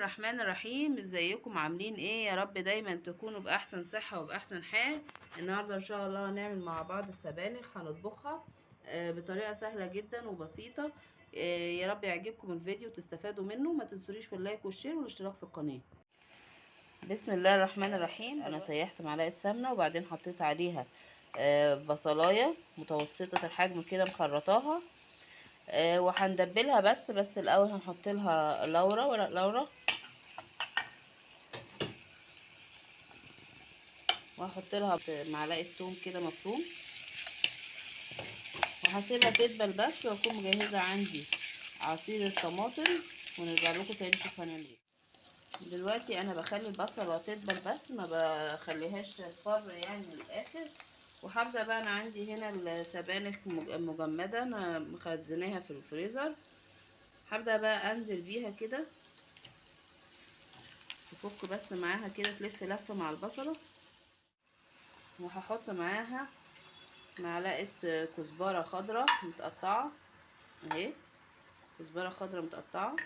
الرحمن الرحيم. ازيكم عاملين ايه؟ يا رب دايما تكونوا باحسن صحة وباحسن حال. النهاردة ان شاء الله هنعمل مع بعض السبانخ، هنطبخها بطريقة سهلة جدا وبسيطة. يا رب يعجبكم الفيديو وتستفادوا منه. ما تنسونيش في اللايك والشير والاشتراك في القناة. بسم الله الرحمن الرحيم. انا سيحت معلقة سمنة وبعدين حطيت عليها بصلاية متوسطة الحجم كده مخرطاها، وهندبلها. بس الاول هنحط لها ورق لورا، وهحط لها معلقه توم كده مفروم، وهسيبها تدبل بس، واكون مجهزه عندي عصير الطماطم، ونرجع لكم تاني نشوف هنعمل ايه. دلوقتي انا بخلي البصله تدبل بس، ما بخليهاش تصفر يعني للاخر. وهبدا بقى، انا عندي هنا السبانخ مجمده، انا مخزناها في الفريزر. هبدا بقى انزل بيها كده، تفك بس معاها كده، تلف لفه مع البصله. وهحط معاها معلقه كزبره خضراء متقطعه اهي، كزبره خضراء متقطعه.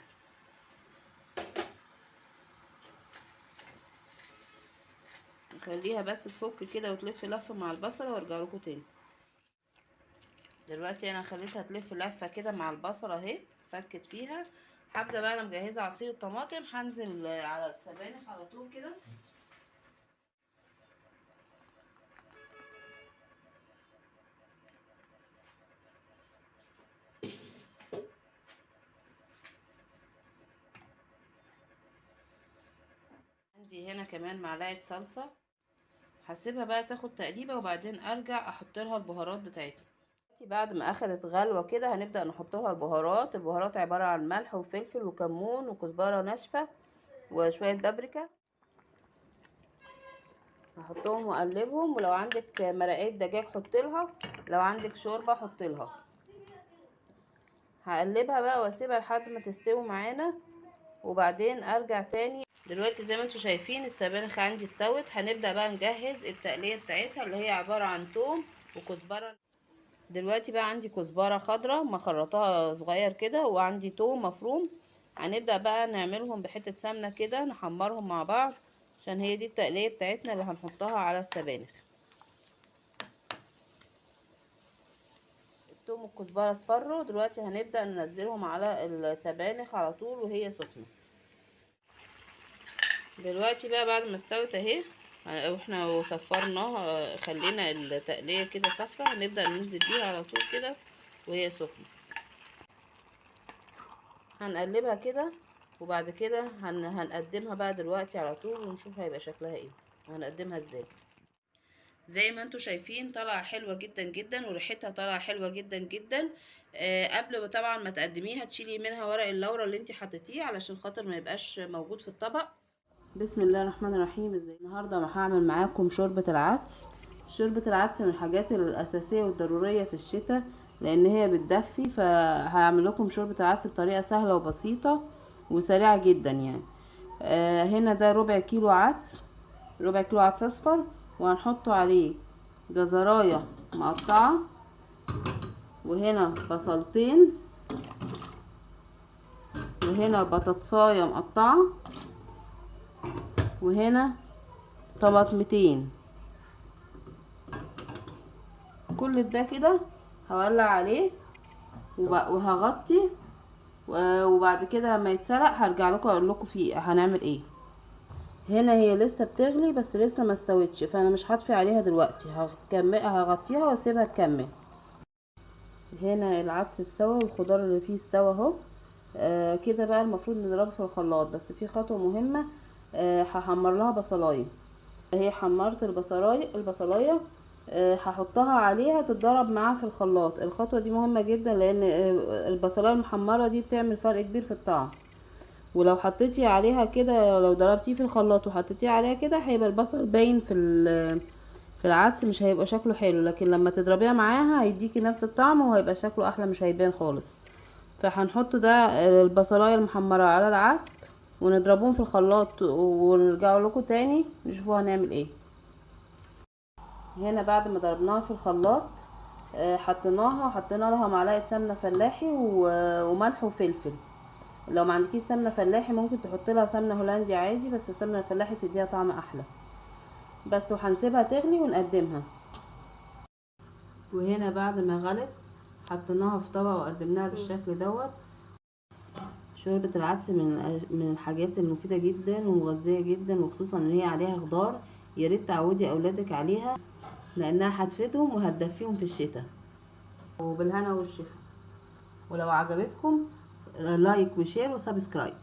نخليها بس تفك كده وتلف لفه مع البصله، وارجع لكم تاني. دلوقتي انا خليتها تلف لفه كده مع البصله اهي، فكت فيها. هبدا بقى، انا مجهزه عصير الطماطم، هنزل على السبانخ على طول كده. عندي هنا كمان معلقه صلصه، هسيبها بقى تاخد تقليبه، وبعدين ارجع احط لها البهارات بتاعتها. بعد ما اخدت غلوه كده هنبدا نحط لها البهارات عباره عن ملح وفلفل وكمون وكزبره ناشفه وشويه بابريكا. هحطهم واقلبهم، ولو عندك مرقات دجاج حط لها، لو عندك شوربه حط لها. هقلبها بقى واسيبها لحد ما تستوي معانا، وبعدين ارجع تاني. دلوقتي زي ما انتم شايفين السبانخ عندي استوت. هنبدا بقى نجهز التقليه بتاعتها، اللي هي عباره عن توم وكزبره. دلوقتي بقى عندي كزبره خضراء مخرطاها صغير كده، وعندي توم مفروم. هنبدا بقى نعملهم بحته سمنه كده، نحمرهم مع بعض، عشان هي دي التقليه بتاعتنا اللي هنحطها على السبانخ. التوم والكزبره اصفروا. دلوقتي هنبدا ننزلهم على السبانخ على طول وهي سخنه. دلوقتي بقى بعد ما استوت اهي، واحنا وصفرناها، خلينا التقليه كده صفرا، هنبدا ننزل بيها على طول كده وهي سخنه. هنقلبها كده، وبعد كده هنقدمها بقى دلوقتي على طول، ونشوف هيبقى شكلها ايه وهنقدمها ازاي. زي ما انتوا شايفين طالعه حلوه جدا جدا، وريحتها طالعه حلوه جدا جدا. قبل طبعا ما تقدميها تشيلي منها ورق اللورا اللي انت حطيتيه، علشان خاطر ما يبقاش موجود في الطبق. بسم الله الرحمن الرحيم. ازاي النهارده ما هعمل معاكم شوربه العدس. شوربه العدس من الحاجات الاساسيه والضروريه في الشتاء، لان هي بتدفي. فهعمل لكم شوربه العدس بطريقه سهله وبسيطه وسريعه جدا يعني. هنا ده ربع كيلو عدس، ربع كيلو عدس اصفر، وهنحطه عليه جزرايه مقطعه، وهنا بصلتين، وهنا بطاطسايه مقطعه، وهنا طماطمتين. كل ده كده هولع عليه وهغطي، وبعد كده لما يتسلق هرجع لكم اقول لكم فيه هنعمل ايه. هنا هي لسه بتغلي بس لسه ما استوتش، فانا مش هطفي عليها دلوقتي، هغطيها واسيبها تكمل. هنا العدس استوى والخضار اللي فيه استوى اهو. كده بقى المفروض نضربه في الخلاط، بس في خطوه مهمه. هحمر لها بصلايه. هي حمرت البصلايه، هحطها عليها تتضرب معاها في الخلاط. الخطوه دي مهمه جدا، لان البصلايه المحمره دي بتعمل فرق كبير في الطعم. ولو حطيتي عليها كده، لو ضربتيه في الخلاط وحطيتيه عليها كده، هيبقى البصل باين في العدس، مش هيبقى شكله حلو. لكن لما تضربيها معاها هيديكي نفس الطعم، وهيبقى شكله احلى، مش هيبان خالص. فهنحط ده البصلايه المحمره على العدس، ونضربهم في الخلاط، ونرجع لكم تاني نشوفوا هنعمل ايه. هنا بعد ما ضربناها في الخلاط، حطينا لها معلقه سمنه فلاحي وملح وفلفل. لو ما عندكيش سمنه فلاحي ممكن تحط لها سمنه هولندي عادي، بس السمنه الفلاحي بتديها طعم احلى. بس وهنسيبها تغلي ونقدمها. وهنا بعد ما غلت حطيناها في طبق وقدمناها بالشكل دوت. شوربة العدس من الحاجات المفيدة جدا ومغذية جدا، وخصوصا ان هي عليها خضار. يا ريت تعودي اولادك عليها لانها هتفيدهم وهتدفيهم في الشتاء. وبالهنا والشفا. ولو عجبتكم لايك وشير وسبسكرايب.